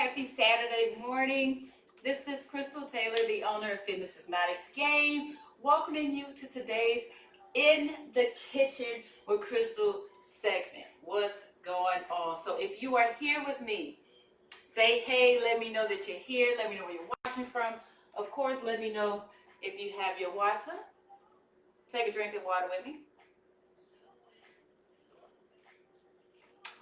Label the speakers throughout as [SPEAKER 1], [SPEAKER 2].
[SPEAKER 1] happy Saturday morning. This is Krystal Taylor, the owner of Fitness is Not a Game, welcoming you to today's In the Kitchen with Krystal segment. What's going on? So if you are here with me, say hey, let me know that you're here, let me know where you're watching from. Of course, let me know if you have your water. Take a drink of water with me.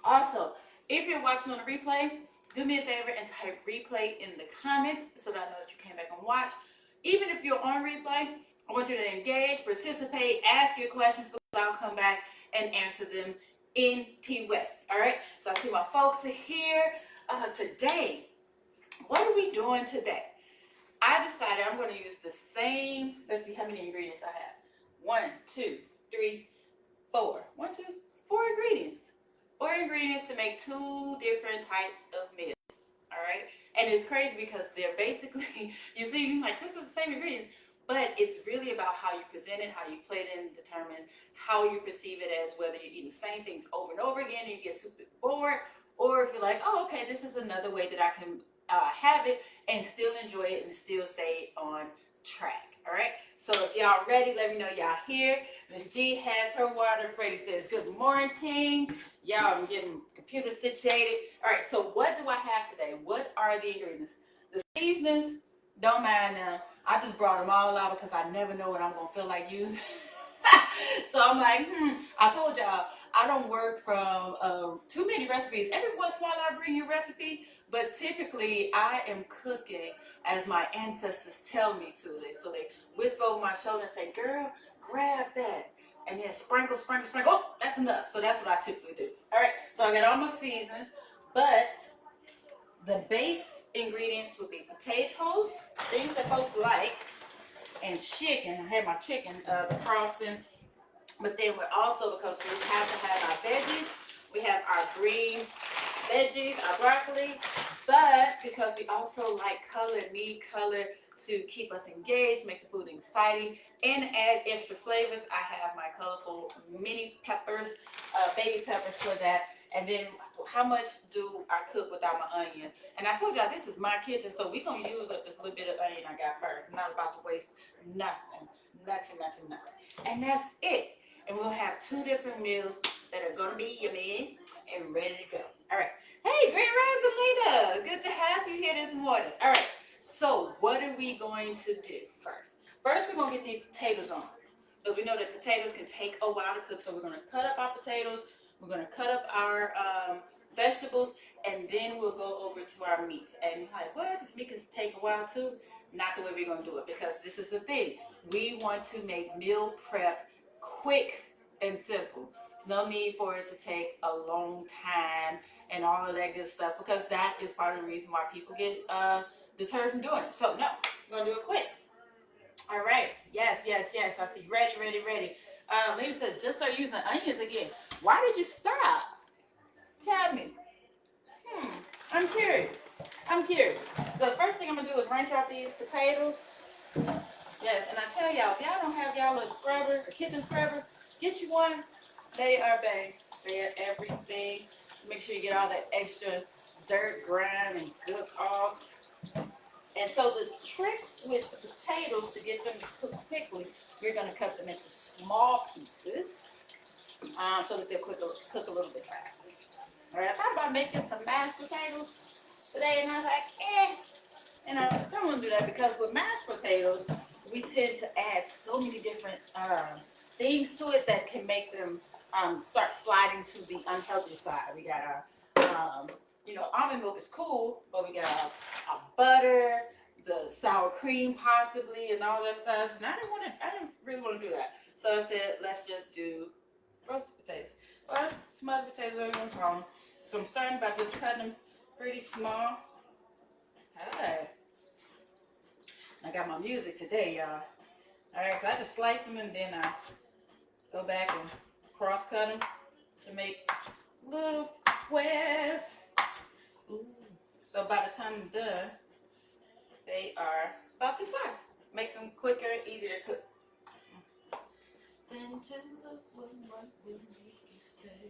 [SPEAKER 1] Also, if you're watching on the replay, do me a favor and type replay in the comments so that I know that you came back and watched. Even if you're on replay, I want you to engage, participate, ask your questions because I'll come back and answer them in T-Way. All right? So I see my folks are here. Today, what are we doing today? I decided I'm going to use the same, let's see how many ingredients I have. 1, 2, 3, 4. 1, 2, 4 ingredients. 4 ingredients to make 2 different types of meals. All right? And it's crazy because they're basically, you see, like, this is the same ingredients, but it's really about how you present it, how you plate it, and determine how you perceive it as whether you're eating the same things over and over again and you get super bored, or if you're like, oh, okay, this is another way that I can have it and still enjoy it and still stay on track. All right, so if y'all ready, let me know y'all here. Miss G has her water. Freddie says good morning. Y'all, I'm getting computer situated. All right, so what do I have today? What are the ingredients? The seasonings, don't mind them. I just brought them all out because I never know what I'm gonna feel like using. So I'm like, I told y'all I don't work from too many recipes. Every once in a while I bring you a recipe, but typically I am cooking as my ancestors tell me to. So they whisper over my shoulder and say, girl, grab that. And then sprinkle, sprinkle, sprinkle. Oh, that's enough. So that's what I typically do. All right, so I got all my seasonings, but the base ingredients would be potatoes, things that folks like, and chicken. I had my chicken, the frosting. But then we're also, because we have to have our veggies, we have our green veggies, our broccoli, but because we also like color, need color to keep us engaged, make the food exciting, and add extra flavors, I have my colorful mini peppers, baby peppers for that. And then how much do I cook without my onion? And I told y'all this is my kitchen, so we're going to use up this little bit of onion I got first. I'm not about to waste nothing. And that's it. And we'll have 2 different meals that are going to be yummy and ready to go. All right. Hey, Grand Rising Lita. Good to have you here this morning. All right. So what are we going to do first? First, we're going to get these potatoes on. Because we know that potatoes can take a while to cook. So we're going to cut up our potatoes. We're going to cut up our vegetables. And then we'll go over to our meats. And you're like, what? This meat can take a while too? Not the way we're going to do it. Because this is the thing. We want to make meal prep quick and simple. There's no need for it to take a long time and all of that good stuff, because that is part of the reason why people get deterred from doing it. So no, we're gonna do it quick. All right. Yes. I see. Ready. Lisa says just start using onions again. Why did you stop? Tell me. I'm curious. So the first thing I'm gonna do is rinse off these potatoes. Yes, and I tell y'all, if y'all don't have y'all a scrubber, a kitchen scrubber, get you one. They are bang. They are everything. Make sure you get all that extra dirt, grime, and good off. And so the trick with the potatoes to get them to cook quickly, you're going to cut them into small pieces so that they'll cook a little bit faster. All right, I thought about making some mashed potatoes today, and I was like, and I don't want to do that because with mashed potatoes, we tend to add so many different things to it that can make them start sliding to the unhealthy side. We got our, almond milk is cool, but we got our butter, the sour cream possibly, and all that stuff. And I didn't really want to do that. So I said, let's just do roasted potatoes. Well, smothered potatoes, whatever you want to call them. So I'm starting by just cutting them pretty small. Hi. I got my music today, y'all. All right, so I just slice them and then I go back and cross cut them to make little squares. Ooh. So by the time I'm done, they are about this size. Makes them quicker and easier to cook. Into the one what will make you stay.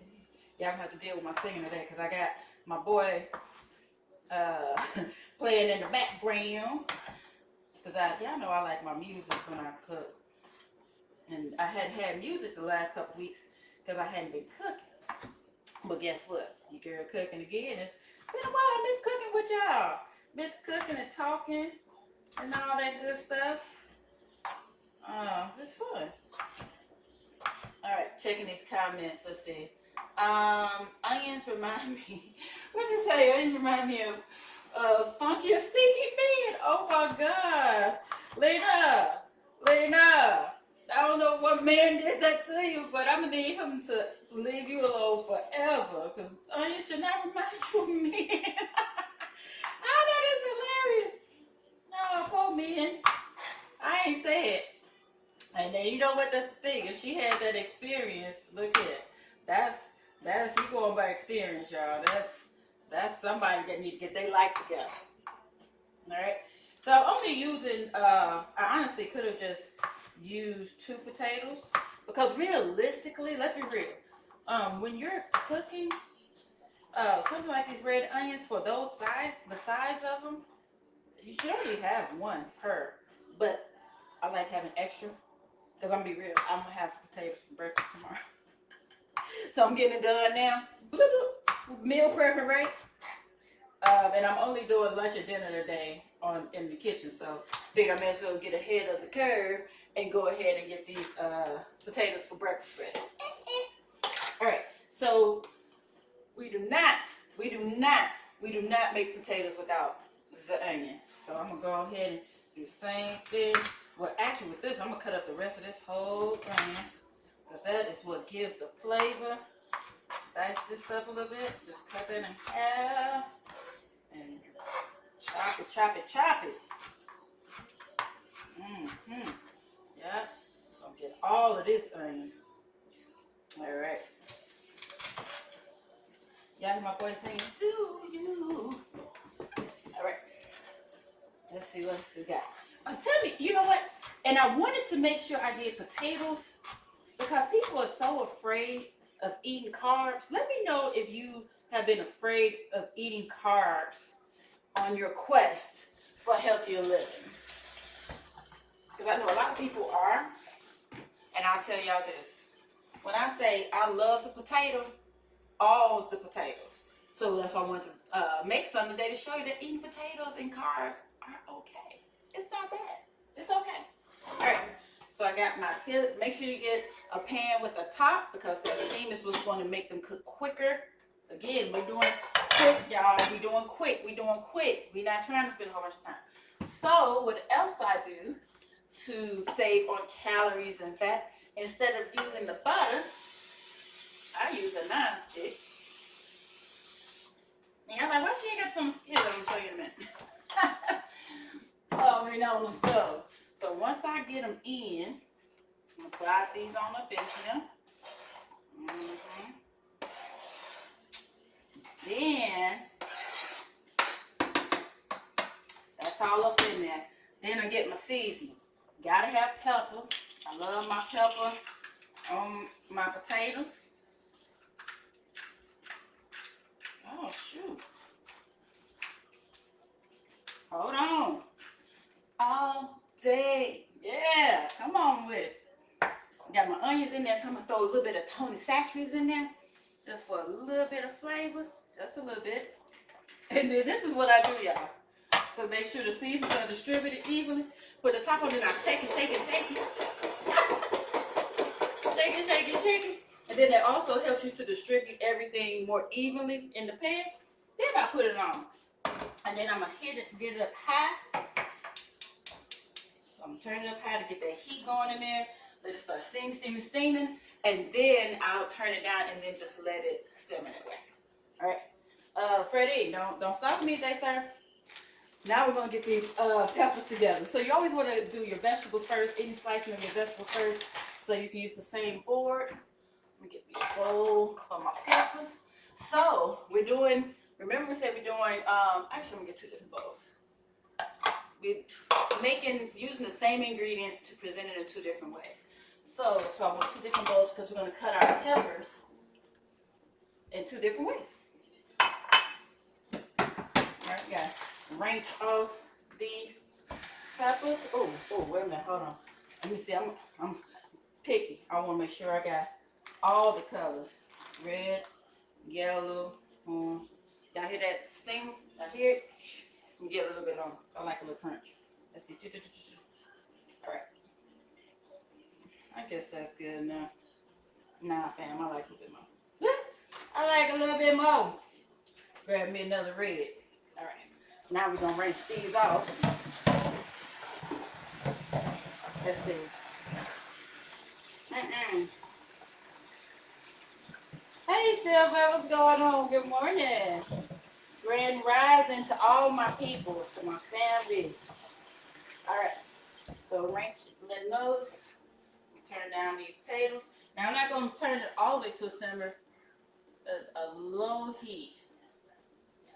[SPEAKER 1] Y'all gonna have to deal with my singing today because I got my boy playing in the background. Because y'all know I like my music when I cook. And I hadn't had music the last couple weeks because I hadn't been cooking. But guess what? Your girl cooking again. It's been a while. I miss cooking with y'all. Miss cooking and talking and all that good stuff. It's fun. All right, checking these comments. Let's see. Onions remind me. What'd you say? Onions remind me of Funky and Stinky Man. Oh my God, Lena. I don't know what man did that to you, but I'm gonna need him to leave you alone forever. Cause onions should not remind you of men. Oh, that is hilarious. No, poor man. I ain't say it. And then you know what? That's the thing. If she had that experience, look at that's she going by experience, y'all. That's somebody that need to get their life together. All right. So I'm only using. I honestly could have just used 2 potatoes because realistically, let's be real. When you're cooking something like these red onions for those the size of them, you should only have 1 per. But I like having extra. Because I'm going to be real, I'm going to have potatoes for breakfast tomorrow. So I'm getting it done now. Meal prepping, right? And I'm only doing lunch and dinner today in the kitchen. So I figured I may as well get ahead of the curve and go ahead and get these potatoes for breakfast ready. All right. So we do not make potatoes without the onion. So I'm going to go ahead and do the same thing. Well, actually, with this, I'm going to cut up the rest of this whole thing because that is what gives the flavor. Dice this up a little bit. Just cut that in half and chop it. Yeah. Don't get all of this onion. All right. Y'all hear my voice singing, do you? All right. Let's see what else we got. Tell me, you know what? And I wanted to make sure I did potatoes because people are so afraid of eating carbs. Let me know if you have been afraid of eating carbs on your quest for healthier living. Because I know a lot of people are. And I'll tell y'all this. When I say I love the potato, all's the potatoes. So that's why I wanted to make something today to show you that eating potatoes and carbs are okay. It's not bad. It's okay. All right. So I got my skillet. Make sure you get a pan with a top because that steam is what's going to make them cook quicker. Again, we're doing quick, y'all. We're doing quick. We're not trying to spend a whole bunch of time. So what else I do to save on calories and fat, instead of using the butter, I use a non-stick. And I'm like, why she ain't got some skillet? I'm going to show you in a minute. We're not on the stove. So once I get them in, I'm going to slide these on up in here. Then, that's all up in there. Then I get my seasonings. Gotta have pepper. I love my pepper on my potatoes. Oh, shoot. Hold on. All day. Yeah, come on with it. Got my onions in there, so I'm going to throw a little bit of Tony Chachere's in there. Just for a little bit of flavor. Just a little bit. And then this is what I do, y'all. To make sure the seasonings are distributed evenly. Put the top on it, I shake it. Shake it. And then it also helps you to distribute everything more evenly in the pan. Then I put it on. And then I'm going to get it up high. I'm going to turn it up high to get that heat going in there. Let it start steaming. And then I'll turn it down and then just let it simmer that way. All right. Freddie, don't stop me today, sir. Now we're going to get these peppers together. So you always want to do your vegetables first, any slicing of your vegetables first, so you can use the same board. Let me get me a bowl for my peppers. So we're doing, remember we said we're doing, actually I'm going to get 2 different bowls. We're using the same ingredients to present it in 2 different ways. So I want 2 different bowls because we're going to cut our peppers in 2 different ways. All right, guys. range off these peppers. Oh, wait a minute, hold on. Let me see. I'm picky. I want to make sure I got all the colors: red, yellow, orange. Y'all hear that sting? Y'all hear it? Let me get a little bit on. I like a little crunch. Let's see. All right. I guess that's good enough. Nah, fam, I like a little bit more. I like a little bit more. Grab me another red. All right. Now we're gonna rinse these off. Let's see. Hey, Silver, what's going on? Good morning. Grand rising to all my people, to my families. All right. So rinse the nose. Turn down these potatoes. Now I'm not gonna turn it all the way to a simmer. A low heat.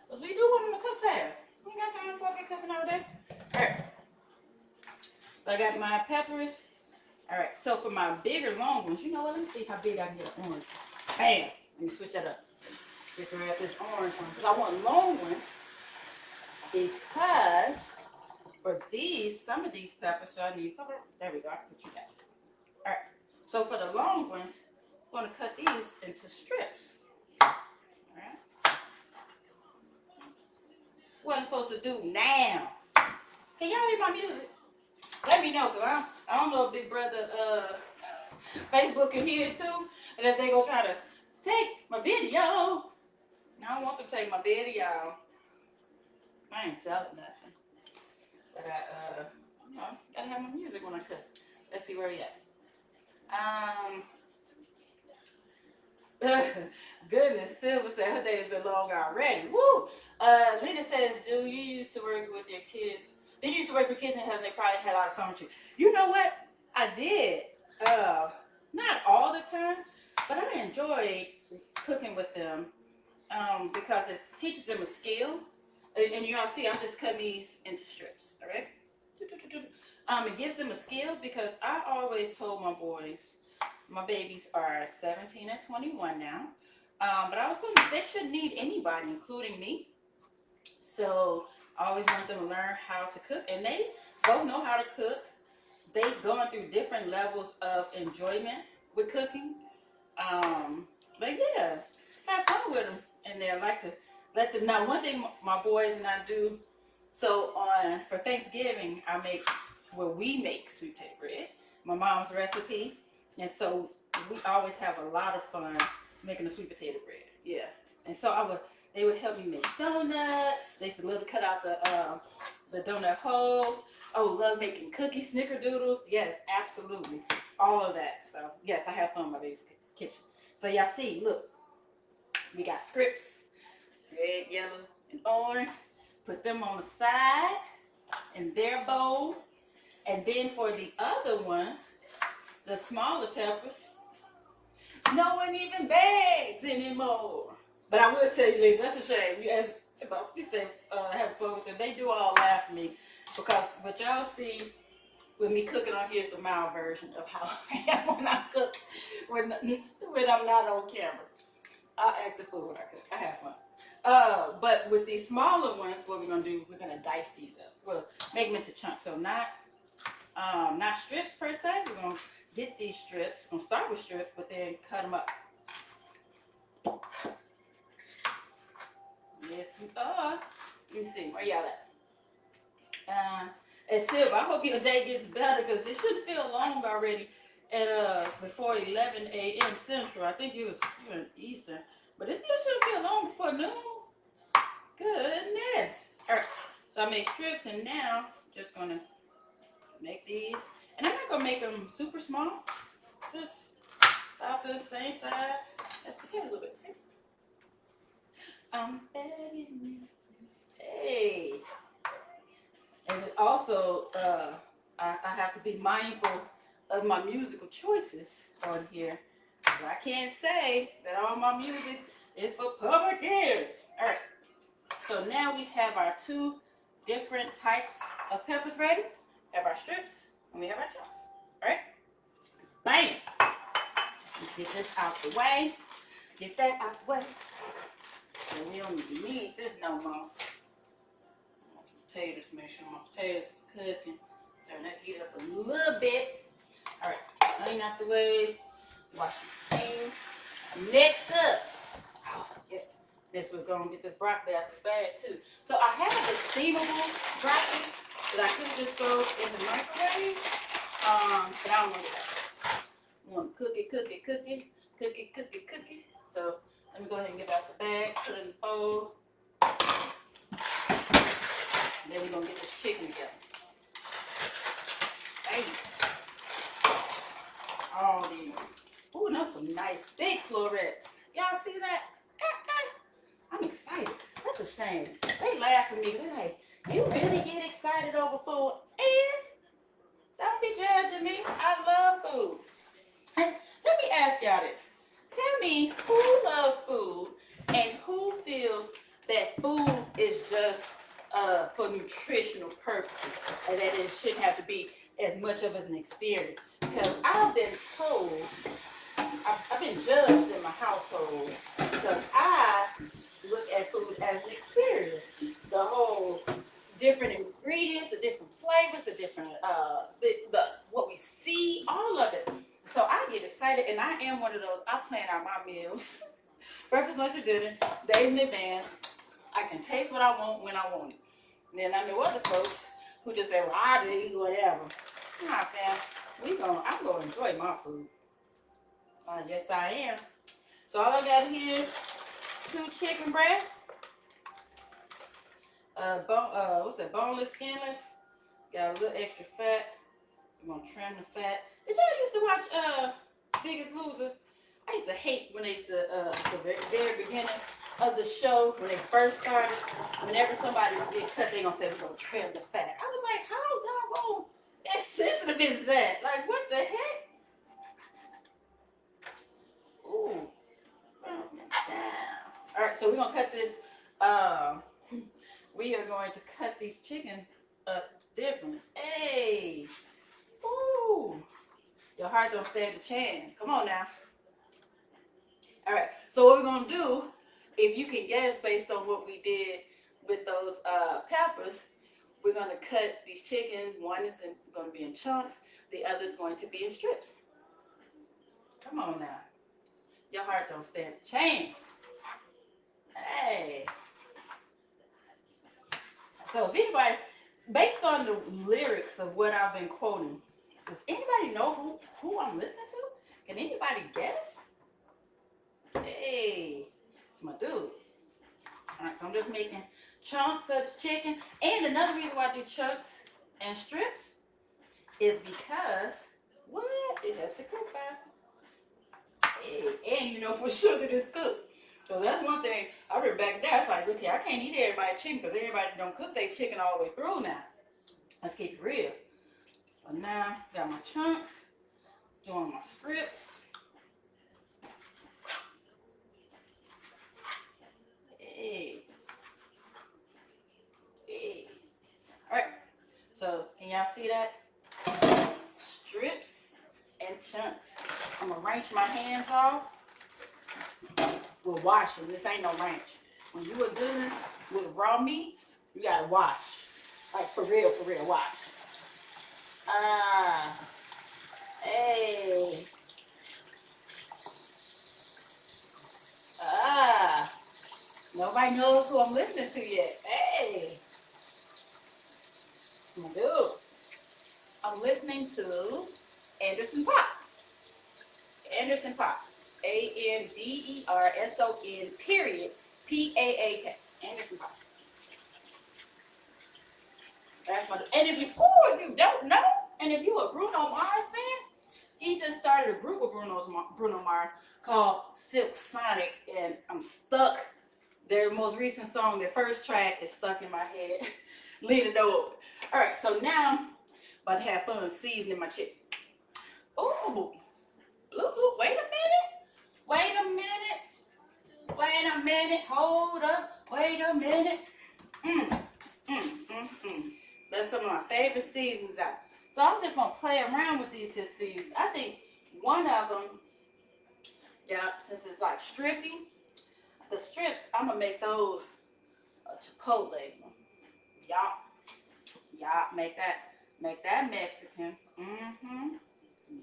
[SPEAKER 1] Because we do want them to cook fast. We ain't got time for it cooking all day. Alright. So I got my peppers. Alright, so for my bigger long ones, you know what? Let me see how big I can get an orange. Bam! Let me switch that up. Let's grab this orange one. Because I want long ones. Because for these, some of these peppers, so I need, there we go, I can put you back. Alright, so for the long ones, I'm going to cut these into strips. Alright. What I'm supposed to do now? Can y'all hear my music? Let me know, because I don't know if Big Brother Facebook can hear it too, and if they gonna try to take my video. I don't want them to take my video. I ain't selling nothing. But you know, gotta have my music when I cook. Let's see where we at. Goodness, Silver said her day has been long already. Woo! Lena says, do you used to work with your kids? Did you used to work with kids in the house and they probably had a lot of fun with you? You know what? I did. Not all the time, but I enjoyed cooking with them because it teaches them a skill. And you all see, I'm just cutting these into strips, all right? It gives them a skill because I always told my boys, my babies are 17 and 21 now, but I was told they shouldn't need anybody, including me. So I always want them to learn how to cook, and they both know how to cook. They've gone through different levels of enjoyment with cooking. But yeah, have fun with them. And they like to let them know. One thing my boys and I do, so for Thanksgiving, we make sweet potato bread, my mom's recipe. And so we always have a lot of fun making the sweet potato bread. Yeah. And so they would help me make donuts. They used to love to cut out the donut holes. Oh, love making cookies, snickerdoodles. Yes, absolutely. All of that. So, yes, I have fun in my baby's kitchen. So, y'all see, look. We got scripts. Red, yellow, and orange. Put them on the side in their bowl. And then for the other ones, the smaller peppers, no one even begs anymore. But I will tell you, ladies, that's a shame. You ask about, you say, have fun with them. They do all laugh at me because what y'all see with me cooking on here is the mild version of how I am when I cook, when I'm not on camera. I act the fool when I cook. I have fun. But with these smaller ones, what we're gonna do? We're gonna dice these up. Well, make them into chunks. So not strips per se. We're gonna get these strips. We're gonna start with strips, but then cut them up. Yes, we are. Let me see. Where y'all at? And Silver, I hope your day gets better because it shouldn't feel long already at before 11 a.m. Central. I think you're in Eastern, but it still shouldn't feel long before noon. Goodness. All right. So I made strips, and now just gonna make these, and I'm not gonna make them super small. Just about the same size as potato, a little bit. See? I'm begging you. Hey. And also, I have to be mindful of my musical choices on here. So I can't say that all my music is for public ears. All right. So now we have our two different types of peppers ready. We have our strips and we have our chunks. All right. Bam. Let's get this out the way. Get that out the way. So we don't need this no more. potatoes. Make sure my potatoes is cooking. Turn that heat up a little bit. All right, clean out the way. Wash your things. Next up, oh yeah, this we're gonna get this broccoli out the bag too. So I have a steamable broccoli that I could just throw in the microwave. But I don't want to do that. I want to cook it. So let me go ahead and get out the bag, put it in the bowl. And then we're gonna get this chicken together. Hey. Oh, ooh, those some nice big florets. Y'all see that? I'm excited. That's a shame. They laugh at me. They're like, you really get excited over food? And don't be judging me. I love food. And let me ask y'all this. Tell me who loves food and who feels that food is just for nutritional purposes and that it shouldn't have to be as much of an experience. Because I've been told, I've been judged in my household because I look at food as an experience. The whole different ingredients, the different flavors, the different, what we see, all of it. So I get excited, and I am one of those. I plan out my meals, breakfast, lunch, or dinner, days in advance. I can taste what I want when I want it. And then I know other folks who just say, well, I'll eat whatever. Nah, fam, I'm gonna enjoy my food. Yes, I am. So all I got here is 2 chicken breasts. What's that? Boneless, skinless. Got a little extra fat. We're gonna trim the fat. Did y'all used to watch Biggest Loser? I used to hate when they used to the very beginning of the show when they first started. Whenever somebody would get cut, they gonna say we're gonna trim the fat. I was like, how doggone sensitive is that? Like, what the heck? Ooh. All right, so we're gonna cut this. We are going to cut these chicken up differently. Hey, ooh, your heart don't stand a chance. Come on now. All right, so what we're gonna do, if you can guess based on what we did with those peppers, we're gonna cut these chickens. One is going to be in chunks. The other is going to be in strips. Come on now. Your heart don't stand a chance. Hey. So if anybody, based on the lyrics of what I've been quoting, does anybody know who I'm listening to? Can anybody guess? Hey, it's my dude. All right, so I'm just making chunks of chicken. And another reason why I do chunks and strips is because, what? It helps it cook faster. Hey, and you know for sure that it's cooked. So that's one thing. I remember back then, I was like, look here, I can't eat everybody's chicken because everybody don't cook their chicken all the way through now. Let's keep it real. So now, got my chunks, doing my strips. Hey. Hey. All right. So, can y'all see that? Strips and chunks. I'm going to wrench my hands off. We're washing. This ain't no ranch. When you are dealing with raw meats, you gotta wash. Like for real, wash. Hey. Nobody knows who I'm listening to yet. Hey. Dude. I'm listening to Anderson Paak. Anderson Paak. Anderson period Paak. Anderson Paak. That's my. And if you don't know, and if you a Bruno Mars fan, he just started a group with Bruno Mars called Silk Sonic, and I'm stuck. Their most recent song, their first track, is stuck in my head. Leave it over. All right, so now about to have fun seasoning my chicken. Ooh, bloop. Wait a minute. Hold up. Wait a minute. That's some of my favorite seasonings out. So I'm just gonna play around with these seasonings. I think one of them, since it's like stripping, the strips, I'm gonna make those Chipotle. Y'all, Yeah, make that Mexican. Mm-hmm.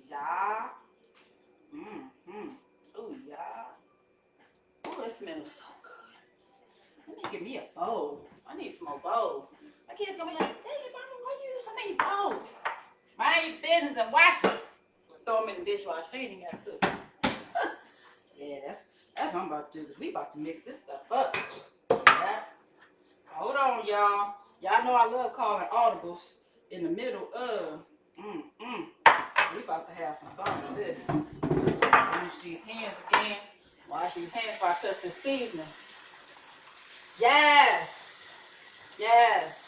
[SPEAKER 1] Yeah. Mm-hmm. Oh, yeah. Oh, it smells so good. Let me give me a bowl. I need some more bowls. My kids gonna be like, dang it, mama, why you use so many bowls? Mind your business and wash them. Throw them in the dishwasher. They ain't even gotta cook. Yeah, that's what I'm about to do, because we about to mix this stuff up. Yeah. Hold on, y'all. Y'all know I love calling audibles in the middle of. We about to have some fun with this. Wash these hands again. Wash these hands before I touch this seasoning. Yes. Yes.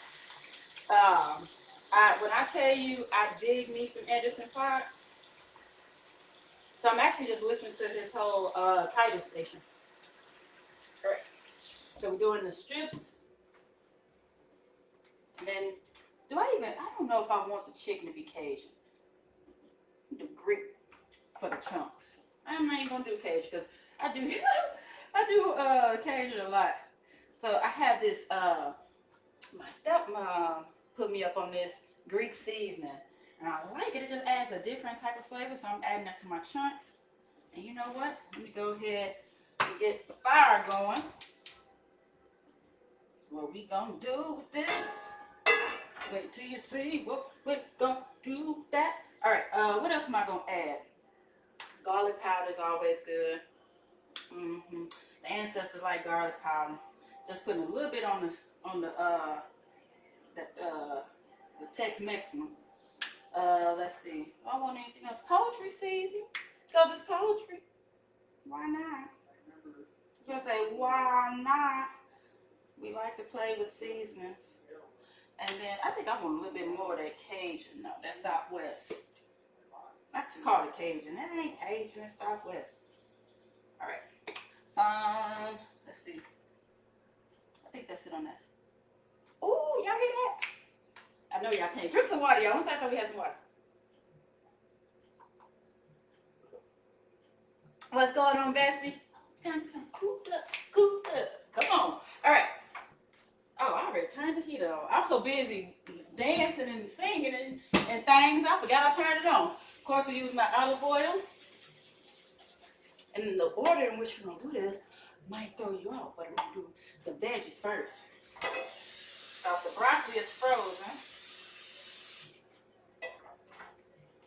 [SPEAKER 1] When I tell you I dig me some Anderson Park, so I'm actually just listening to this whole Cajun station. All right. So we're doing the strips. And then, I don't know if I want the chicken to be Cajun. The grit for the chunks. I'm not even gonna do Cajun because I do Cajun a lot. So I have this my stepmom put me up on this Greek seasoning, and I like it. It just adds a different type of flavor, so I'm adding that to my chunks. And you know what? Let me go ahead and get the fire going. What we gonna do with this? Wait till you see what we're gonna do with that. All right. What else am I gonna add? Garlic powder is always good. The ancestors like garlic powder. Just putting a little bit on the Tex-Mex one. Let's see. I don't want anything else. Poultry seasoning, because it's poultry. Why not? You'll say, why not? We like to play with seasonings. And then I think I want a little bit more of that Cajun. No, that's Southwest. I like to call it Cajun. That ain't Cajun, it's Southwest. All right. Let's see. I think that's it on that. Oh, y'all hear that? I know y'all can't. Drink some water, y'all. Once I said we had some water. What's going on, Bestie? Come, cooped up. Come on. All right. Oh, I already turned the heat on. I'm so busy dancing and singing and things, I forgot I turned it on. Of course, we use my olive oil. And the order in which we're going to do this might throw you out, but I'm going to do the veggies first. The broccoli is frozen.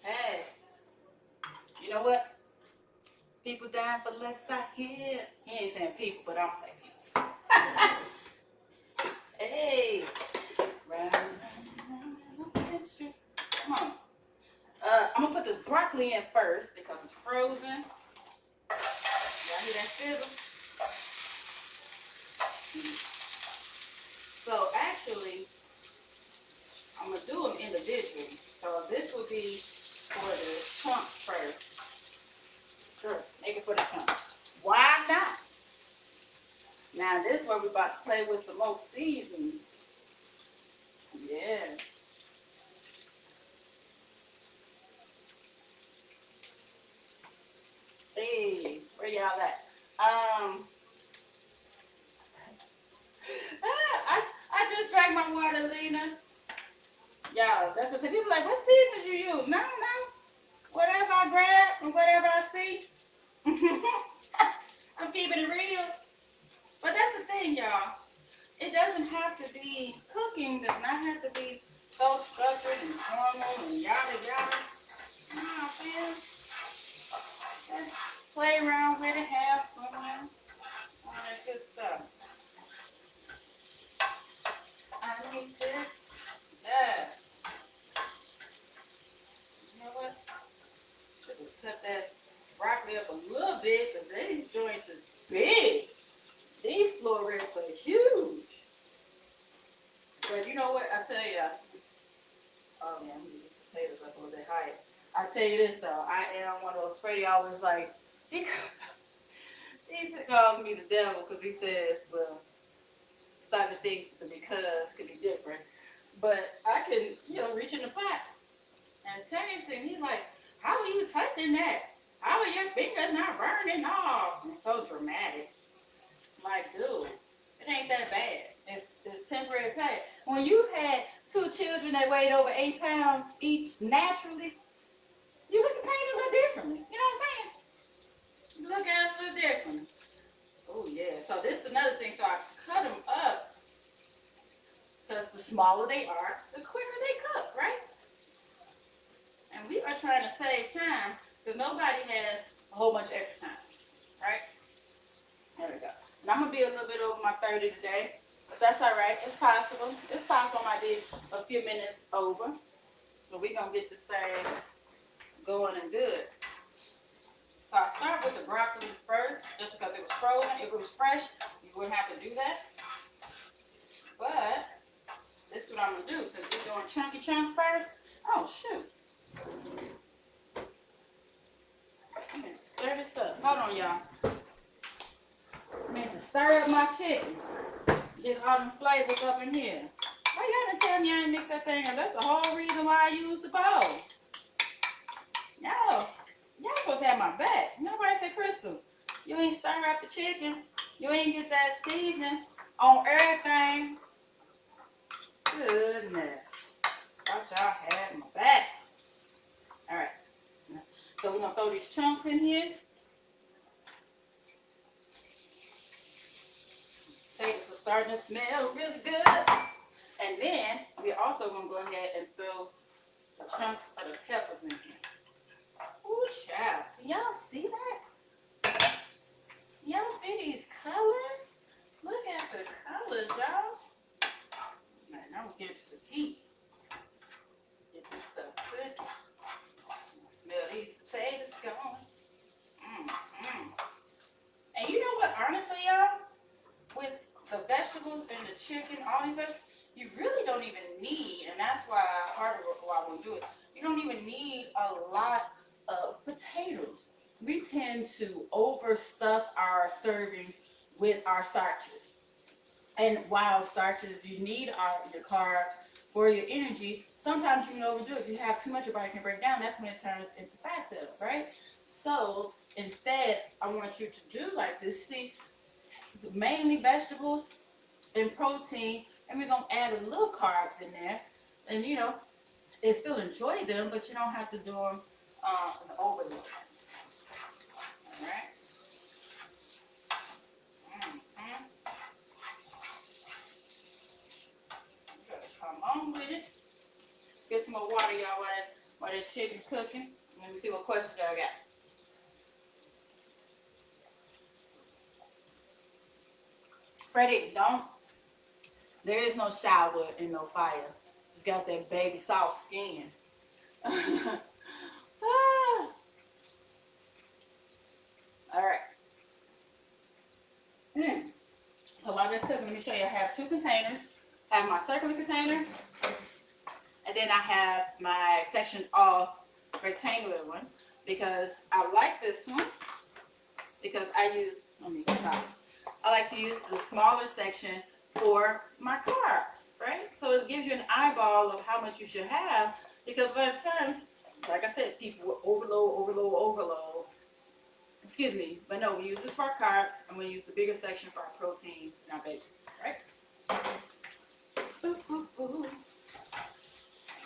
[SPEAKER 1] Hey, you know what? People dying for less out here. He ain't saying people, but I'm saying people. Hey, round, come on. I'm gonna put this broccoli in first because it's frozen. Y'all hear that sizzle? So actually, I'm gonna do them individually. So this would be for the chunks first. Sure, make it for the chunks. Why not? Now this is where we're about to play with some more seasonings. Yeah. Hey, where y'all at? I just drank my water, Lena. Y'all, that's what people like. What seasons you use? No. Whatever I grab and whatever I see. I'm keeping it real. But that's the thing, y'all. It doesn't have to be, cooking does not have to be so structured and formal and yada yada. Nah, man. Just play around with it, have fun, all that good stuff. I need this. Yes. You know what? Should have cut that broccoli up a little bit, because these joints is big. These florets are huge. But you know what? I tell you, oh man, I'm gonna get these potatoes up a little bit higher. I tell you this though, I am one of those Freddie always like, he calls me the devil because he says, well, starting to think the because could be different. But I can, reach in the pot and change things. He's like, how are you touching that? How are your fingers not burning off? It's so dramatic. Like, dude, it ain't that bad. It's temporary pain. When when you had 2 children that weighed over 8 pounds each naturally, you look at paint a little differently. You know what I'm saying? You look at it a little differently. Oh yeah. So this is another thing. So I cut them up because the smaller they are, the quicker they cook, right? And we are trying to save time because nobody has a whole bunch of extra time, right? There we go. And I'm gonna be a little bit over my 30 today, but that's all right. It's possible. It's possible I might be a few minutes over, but we're gonna get this thing going and good. So I start with the broccoli first, just because it was frozen. If it was fresh, you wouldn't have to do that. But this is what I'm gonna do. Since we're doing chunky chunks first. Oh shoot. I meant to stir this up. Hold on, y'all. I meant to stir up my chicken. Get all them flavors up in here. Why y'all didn't tell me I ain't mix that thing up? That's the whole reason why I used the bowl. Y'all supposed to have my back. Nobody said, Krystal, you ain't stir up the chicken. You ain't get that seasoning on everything. Goodness. Thought y'all had my back. All right. So we're going to throw these chunks in here. Potatoes are starting to smell really good. And then we're also going to go ahead and throw the chunks of the peppers in here. Ooh, child. Can y'all see that? Y'all see these colors? Look at the colors, y'all. Man, I'm going to give it some heat. Get this stuff good. Smell these potatoes going. And you know what, honestly, y'all? With the vegetables and the chicken, all these vegetables, you really don't even need, and that's why part of why we do it, you don't even need a lot of potatoes. We tend to overstuff our servings with our starches. And while starches, you need your carbs for your energy, sometimes you can overdo it. If you have too much, your body can break down. That's when it turns into fat cells, right? So instead, I want you to do like this. See, mainly vegetables and protein, and we're going to add a little carbs in there. And, you know, and still enjoy them, but you don't have to do them in the overload. All right? You gotta come on with it. Get some more water, y'all, while that chicken cooking. Let me see what questions y'all got. Freddie, there is no shower and no fire. It's got that baby soft skin. Ah. All right. So while that's cooking, let me show you. I have 2 containers. I have my circular container, and then I have my section off rectangular one, because I like this one because I like to use the smaller section for my carbs, right? So it gives you an eyeball of how much you should have, because a lot of times, like I said, people will overload. Excuse me, but no, we use this for our carbs, and we use the bigger section for our protein and our veggies, right? Ooh, ooh, ooh.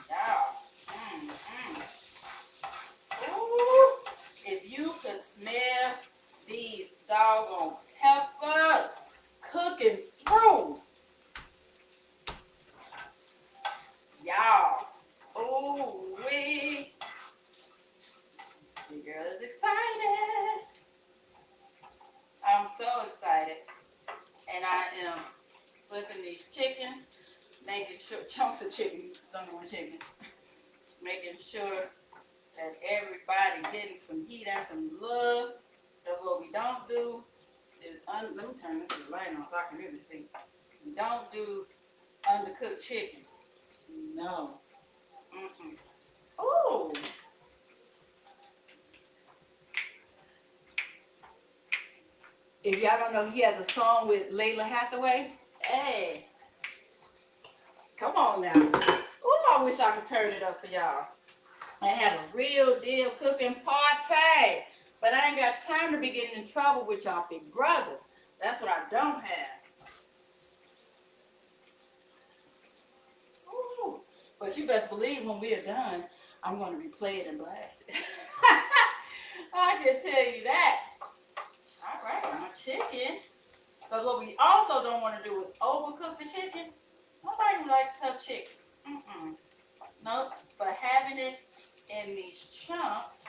[SPEAKER 1] Yeah. Ooh, if you could smell these doggone peppers cooking through, y'all. Oh, wait. The girl is excited. I'm so excited. And I am flipping these chickens, making sure, chunks of chicken, don't want chicken, making sure that everybody getting some heat and some love. Because what we don't do is, let me turn this light on so I can really see. We don't do undercooked chicken. No. Oh. If y'all don't know, he has a song with Layla Hathaway. Hey. Come on now. Oh, I wish I could turn it up for y'all. I have a real deal cooking party. But I ain't got time to be getting in trouble with y'all big brother. That's what I don't have. But you best believe when we are done, I'm going to replay it and blast it. I can tell you that. All right, my chicken. Because what we also don't want to do is overcook the chicken. Nobody likes tough chicken. Nope. But having it in these chunks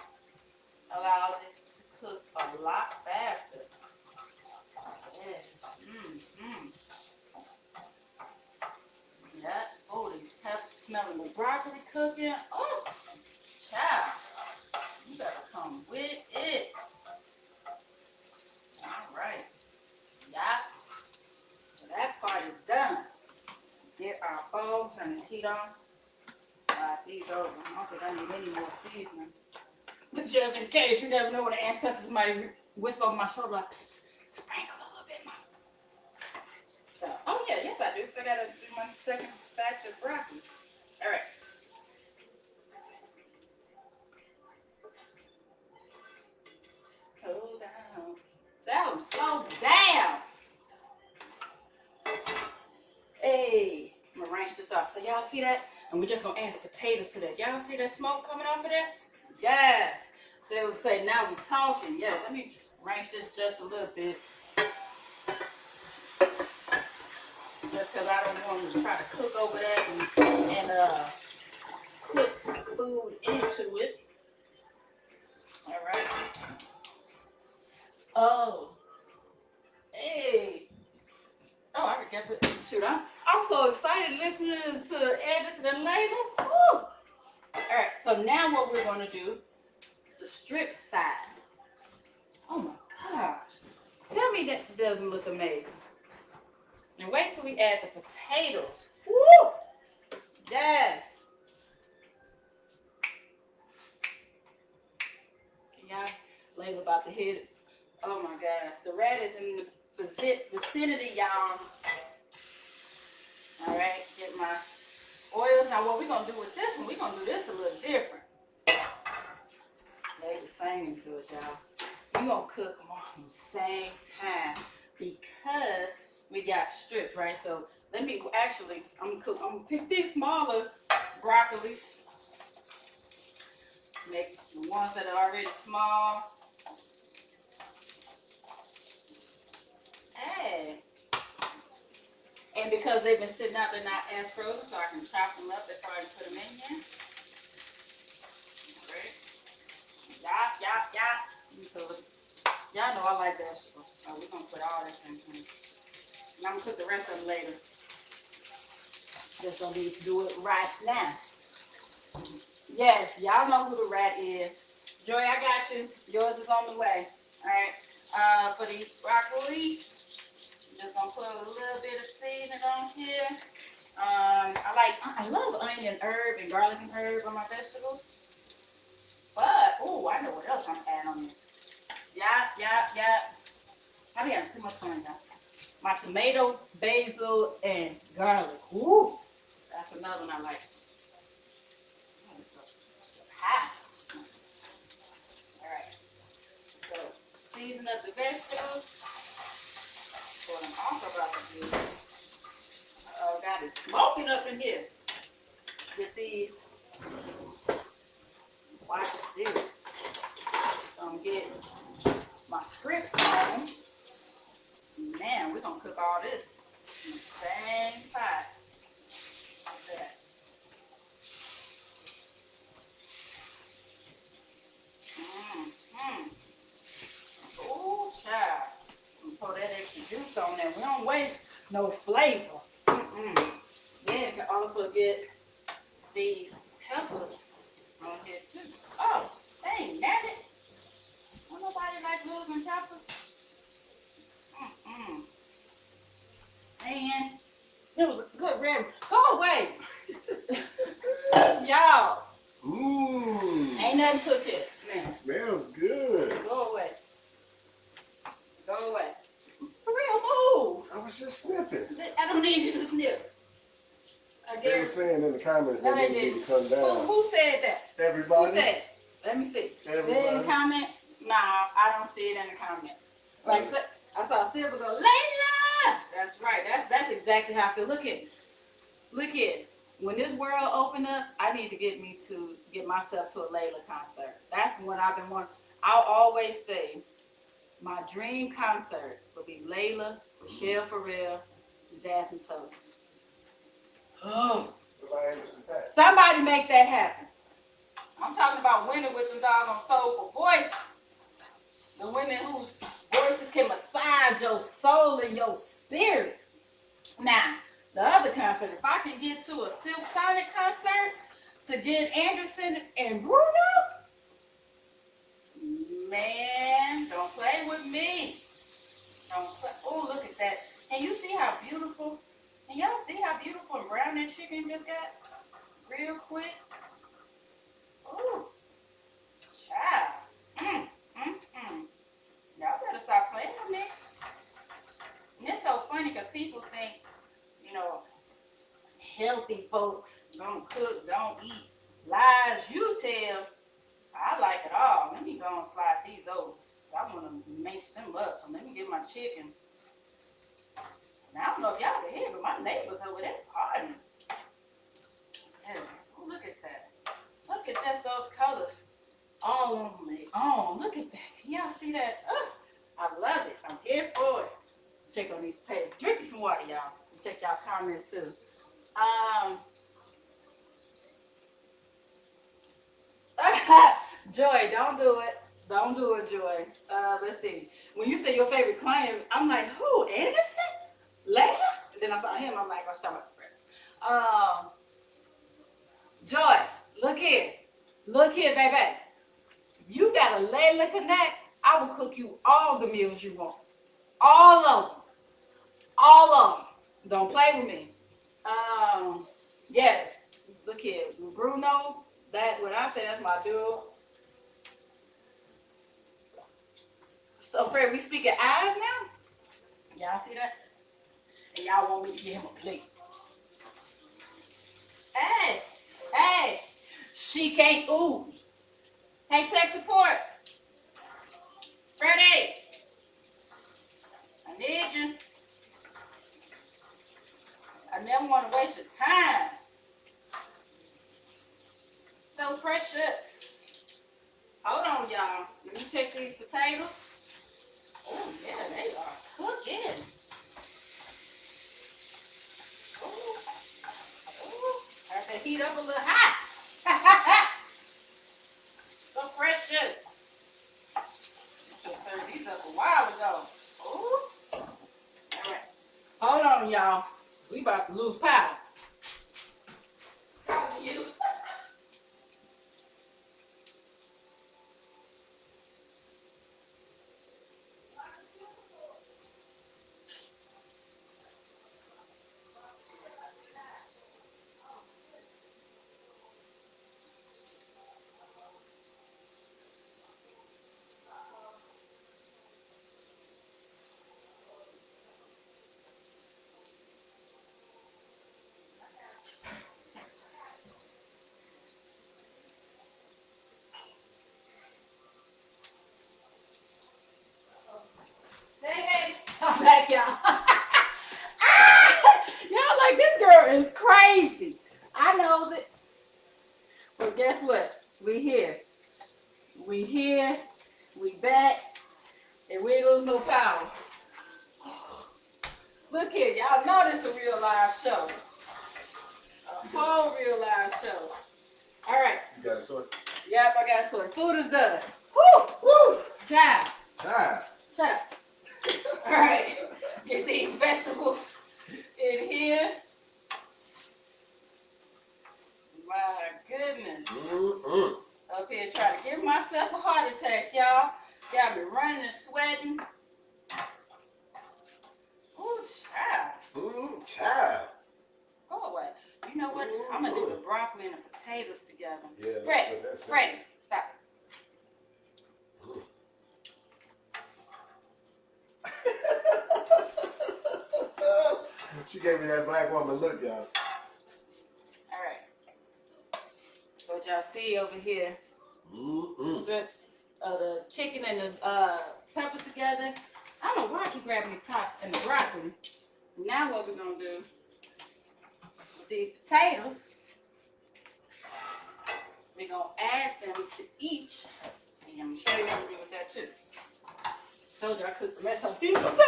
[SPEAKER 1] allows it to cook a lot faster. Yes. Yeah. Oh, these peppers smelling the broccoli cooking. Oh, child. You better come with it. All right. Yeah. So that part is done. Get our bowl, turn the heat on. Slide these over. I don't think I need any more seasonings. But just in case, you never know when the ancestors might whisper over my shoulder, like, pss, pss, sprinkle a little bit more. So, oh yeah, yes I do. So I gotta do my second batch of broccoli. All right. Hold down. Tell them slow down. Hey, I'm gonna range this off. So y'all see that? And we're just gonna add potatoes to that. Y'all see that smoke coming off of there? Yes. So it would say now we talking. Yes. Let me range this just a little bit. Just because I don't want to try to cook over that and put food into it. All right. Oh. Hey. Oh, I forgot to shoot. I'm so excited listening to Edison and Layla. Woo. All right. So now what we're going to do is the strip side. Oh my gosh. Tell me that doesn't look amazing. And wait till we add the potatoes. Woo! Yes. Y'all, Layla about to hit it. Oh my gosh. The rat is in the vicinity, y'all. All right. Get my oils. Now what we're going to do with this one, we're going to do this a little different. Layla's singing to us, y'all. We're going to cook them all at the same time because we got strips, right? So let me actually, I'm gonna pick these smaller broccolis. Make the ones that are already small. Hey. And because they've been sitting out, they're not as frozen, so I can chop them up before I put them in here. All right. Yeah. Y'all know I like vegetables, so we're gonna put all this in here. And I'm gonna cook the rest of them later. Just don't need to do it right now. Yes, y'all know who the rat is. Joy, I got you. Yours is on the way. All right. For these broccoli, just gonna put a little bit of seasoning on here. I love onion, herb, and garlic and herb on my vegetables. But oh, I know what else I'm adding on this. Yeah. I be having too much fun, y'all. My tomato, basil, and garlic. Ooh, that's another one I like. Alright. So season up the vegetables. What I'm also about to do. Oh, got it smoking up in here. Get these. Watch this. I'm gonna get my scripts on. Man, we're gonna cook all this in the same pot. Like that. Oh, child. Pour that extra juice on there. We don't waste no flavor. Then you can also get these peppers on here too. Oh, dang, nabbit. Don't nobody like losing peppers. Man, it was a good red. Go away. Y'all. Ain't nothing cooked yet, man.
[SPEAKER 2] It smells good.
[SPEAKER 1] Go away. For real, move.
[SPEAKER 2] I was just sniffing.
[SPEAKER 1] I don't need you to sniff.
[SPEAKER 2] They were saying in the comments
[SPEAKER 1] No,
[SPEAKER 2] that
[SPEAKER 1] they
[SPEAKER 2] they need
[SPEAKER 1] didn't.
[SPEAKER 2] to come down.
[SPEAKER 1] Who said that?
[SPEAKER 2] Everybody?
[SPEAKER 1] Who said it? Let me see.
[SPEAKER 2] Everybody?
[SPEAKER 1] In the comments? Nah, I don't see it in the comments. Like, I saw Silver go, Layla! That's right. That's exactly how I feel. Look at it. when this world open up, I need to get myself to a Layla concert. That's what I've been wanting. I'll always say my dream concert will be Layla, Michelle Farrell, and Jasmine Sullivan. Oh. Somebody make that happen. I'm talking about women with them doggone soulful voices. The women whose voices can massage your soul and your spirit. Now, the other concert, if I can get to a Silk Sonic concert to get Anderson and Bruno, man, don't play with me. Don't play. Oh, look at that. And you see how beautiful, and y'all see how beautiful and brown that chicken just got? Real quick. Ooh, child. Y'all better stop playing with me. And it's so funny because people think, you know, healthy folks don't cook, don't eat. Lies you tell. I like it all. Let me go and slide these over. I want to mix them up. So let me get my chicken. Now, I don't know if y'all can hear, but my neighbors over there partying. Yeah. Oh, look at that. Look at just those colors all on me. Oh, look at that. Can y'all see that? I love it. I'm here for it. Check on these potatoes. Drink you some water, y'all. Check y'all comments too. Joy, don't do it. Don't do it, Joy. Let's see. When you say your favorite client, I'm like, who? Anderson? Layla? And then I saw him. I'm like, I'm talking about Joy, look here. Look here, baby. If you got a Layla connect, I will cook you all the meals you want. All of them. All of them. Don't play with me. Yes. Look here. Bruno, that when I say that's my dude. So Fred, we speaking eyes now? Y'all see that? And y'all want me to give him a plate. Hey, she can't ooze. Hey, tech support. Freddie, I need you. I never want to waste your time. So precious. Hold on, y'all. Let me check these potatoes. Oh, yeah, they are cooking. I have to heat up a little hot. So precious. I should have turned these up a while ago. Ooh. All right. Hold on, y'all. We about to lose power. How are you? Hey, I'm back, y'all. Y'all like, this girl is crazy. I know that. But guess what? We here. We here. We back. And we ain't lose no power. Look here. Y'all know this is a real live show. A whole real live show. All right.
[SPEAKER 2] You got it sorted?
[SPEAKER 1] Yep, I got it sorted. Food is done. Woo! Woo! Child. Shut up. All right. Get these vegetables in here. My goodness. Up here trying to give myself a heart attack, y'all. Got me running and sweating. Ooh, child.
[SPEAKER 2] Child.
[SPEAKER 1] Go away. You know what? I'm going to do the broccoli and the potatoes together.
[SPEAKER 2] Yeah,
[SPEAKER 1] Freddie, stop.
[SPEAKER 2] She gave me that black woman look, y'all.
[SPEAKER 1] All right. So what y'all see over here, the chicken and the peppers together. I don't know why I keep grabbing these tops and the broccoli. Now what we're going to do with these potatoes we're going to add them to each. And I'm going to show you how to do with that too. Told you I cooked the mess up these potatoes.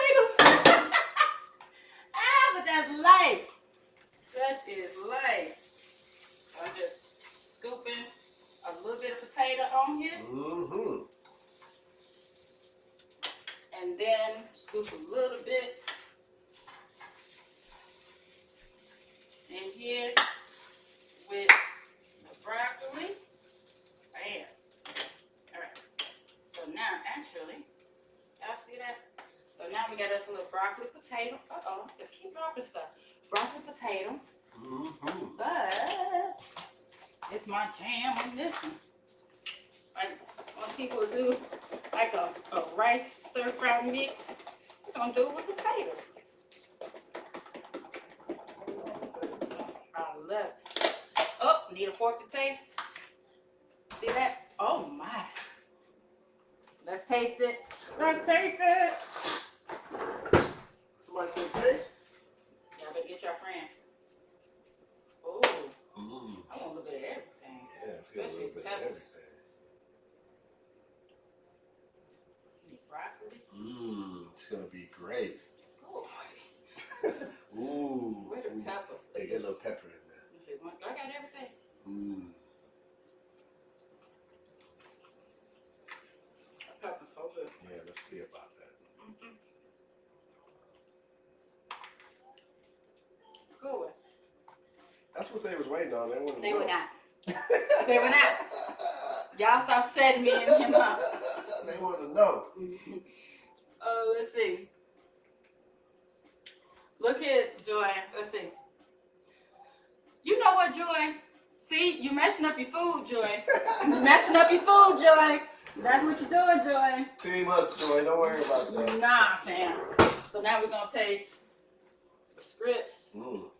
[SPEAKER 1] But that's life. Such is life. I'm just scooping a little bit of potato on here.
[SPEAKER 2] Mm-hmm.
[SPEAKER 1] And then scoop a little bit in here with the broccoli. Bam. Alright. So now, actually, y'all see that? So now we got us a little broccoli potato. Uh-oh, just keep dropping stuff. Broccoli potato.
[SPEAKER 2] Mm-hmm.
[SPEAKER 1] But it's my jam on this one. Like most people do like a rice stir-fry mix. We're gonna do it with potatoes. I love it. Oh, need a fork to taste. See that? Oh my. Let's taste it. Let's taste it.
[SPEAKER 2] Somebody said taste?
[SPEAKER 1] Y'all better get your friend. Oh, I want a little bit of everything.
[SPEAKER 2] Yeah, it's got a
[SPEAKER 1] Especially
[SPEAKER 2] little bit of
[SPEAKER 1] peppers.
[SPEAKER 2] everything.
[SPEAKER 1] Need broccoli.
[SPEAKER 2] It's gonna be great.
[SPEAKER 1] Oh,
[SPEAKER 2] Ooh.
[SPEAKER 1] where's the pepper?
[SPEAKER 2] They get a little pepper in there.
[SPEAKER 1] Let's see. I got everything. That pepper's so good.
[SPEAKER 2] Yeah, let's see about that.
[SPEAKER 1] Go away.
[SPEAKER 2] That's what they was waiting on. They wouldn't
[SPEAKER 1] They
[SPEAKER 2] know.
[SPEAKER 1] were not. They were not. Y'all stop setting me and him up.
[SPEAKER 2] They want to know.
[SPEAKER 1] Oh, let's see. Look at Joy. Let's see. You know what, Joy? See, you messing up your food, Joy. You messing up your food, Joy. That's what you're doing, Joy.
[SPEAKER 2] Team us, Joy. Don't worry about that.
[SPEAKER 1] Nah, fam. So now we're gonna taste the scripts.
[SPEAKER 2] Oh,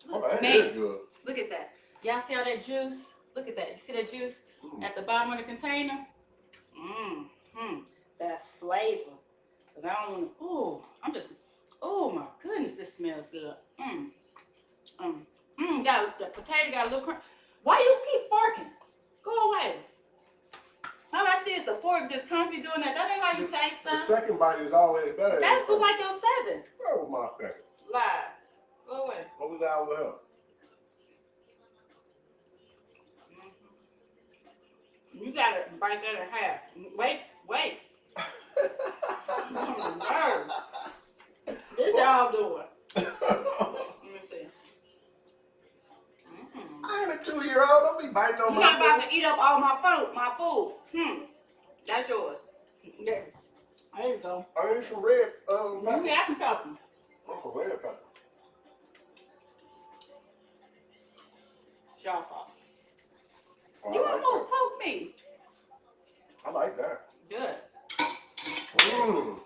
[SPEAKER 1] Look,
[SPEAKER 2] that
[SPEAKER 1] man,
[SPEAKER 2] is good.
[SPEAKER 1] look at that. Y'all see all that juice? Look at that. You see that juice at the bottom of the container? That's flavor. Cause I don't want to. Oh my goodness, this smells good. Got the potato got a little crunch. Why you keep forking? Go away. All I see is the fork just constantly doing that. That ain't how you taste
[SPEAKER 2] The
[SPEAKER 1] stuff.
[SPEAKER 2] second bite is always better.
[SPEAKER 1] That was like your 7.
[SPEAKER 2] That was my second.
[SPEAKER 1] Lies. Go away.
[SPEAKER 2] What was that over here?
[SPEAKER 1] You gotta bite that in half. Wait. Nerves. This y'all doing. Let me see.
[SPEAKER 2] I ain't a 2-year-old. Don't be biting on
[SPEAKER 1] You're
[SPEAKER 2] my
[SPEAKER 1] not about
[SPEAKER 2] food.
[SPEAKER 1] to eat up all my food. That's yours. There you go.
[SPEAKER 2] I need some red
[SPEAKER 1] You
[SPEAKER 2] pepper.
[SPEAKER 1] got some pepper.
[SPEAKER 2] Oh, red pepper.
[SPEAKER 1] It's y'all fault.
[SPEAKER 2] Oh,
[SPEAKER 1] You
[SPEAKER 2] I like
[SPEAKER 1] almost poked me.
[SPEAKER 2] that. I like that.
[SPEAKER 1] Good.
[SPEAKER 2] Mm.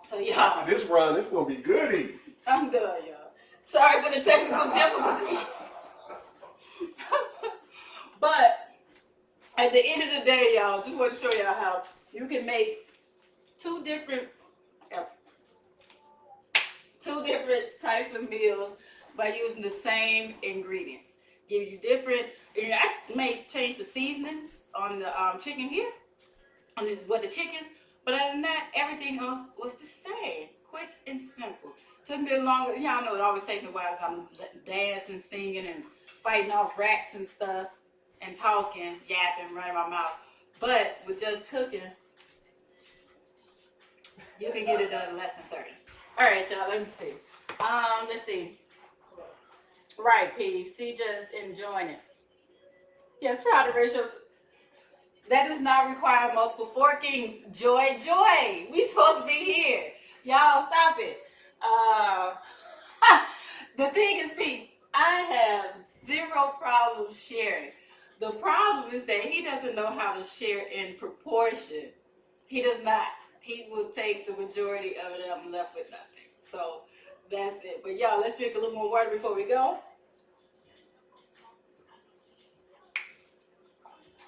[SPEAKER 1] So y'all,
[SPEAKER 2] This run, it's gonna be goody.
[SPEAKER 1] I'm done, y'all. Sorry for the technical difficulties. But at the end of the day, y'all, just want to show y'all how you can make two different types of meals by using the same ingredients. Give you different. I may change the seasonings on the chicken here, with the chicken, but other than that, everything else was the same. Quick and simple. Took me a long. Y'all know it always takes me a while. I'm dancing, singing, and fighting off rats and stuff, and talking, yapping, running my mouth. But with just cooking, you can get it done in less than 30. All right, y'all. Let me see. Let's see. Right, P. See, just enjoying it. Yeah, try the ratio. That does not require multiple forkings. Joy. We supposed to be here. Y'all, stop it. The thing is, Peace, I have zero problem sharing. The problem is that he doesn't know how to share in proportion. He does not. He will take the majority of it and I'm left with nothing. So that's it. But y'all, let's drink a little more water before we go.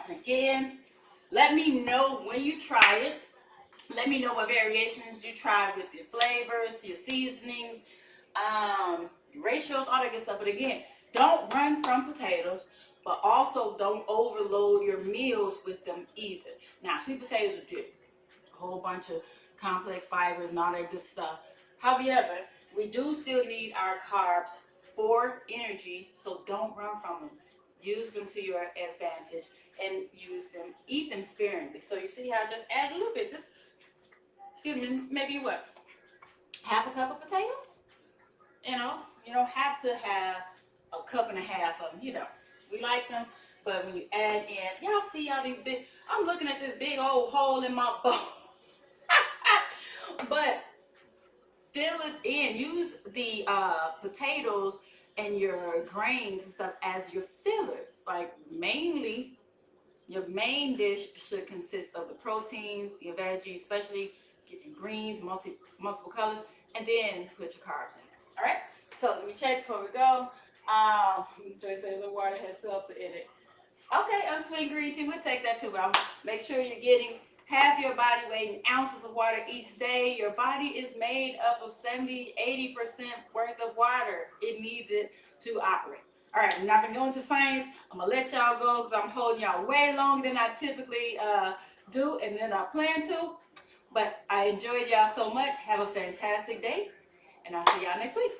[SPEAKER 1] Again, let me know when you try it. Let me know what variations you try with your flavors, your seasonings, ratios, all that good stuff. But again, don't run from potatoes. but also don't overload your meals with them either. Now, sweet potatoes are different. A whole bunch of complex fibers and all that good stuff. However, we do still need our carbs for energy, so don't run from them. Use them to your advantage and eat them sparingly. So you see how I just add a little bit. This, excuse me, maybe what? Half a cup of potatoes? You don't have to have a cup and a half of them. We like them, but when you add in, y'all see all these big, I'm looking at this big old hole in my bowl. But fill it in. Use the potatoes and your grains and stuff as your fillers. Like mainly, your main dish should consist of the proteins, your veggies, especially get your greens, multiple colors, and then put your carbs in. All right. So let me check before we go. Joy says the water has salsa in it. Okay, unsweet green tea, we'll take that too. But make sure you're getting half your body weight in ounces of water each day. Your body is made up of 70-80% worth of water. It needs it to operate. All right, I'm not going to go into science. I'm going to let y'all go because I'm holding y'all way longer than I typically do and then I plan to. But I enjoyed y'all so much. Have a fantastic day, and I'll see y'all next week.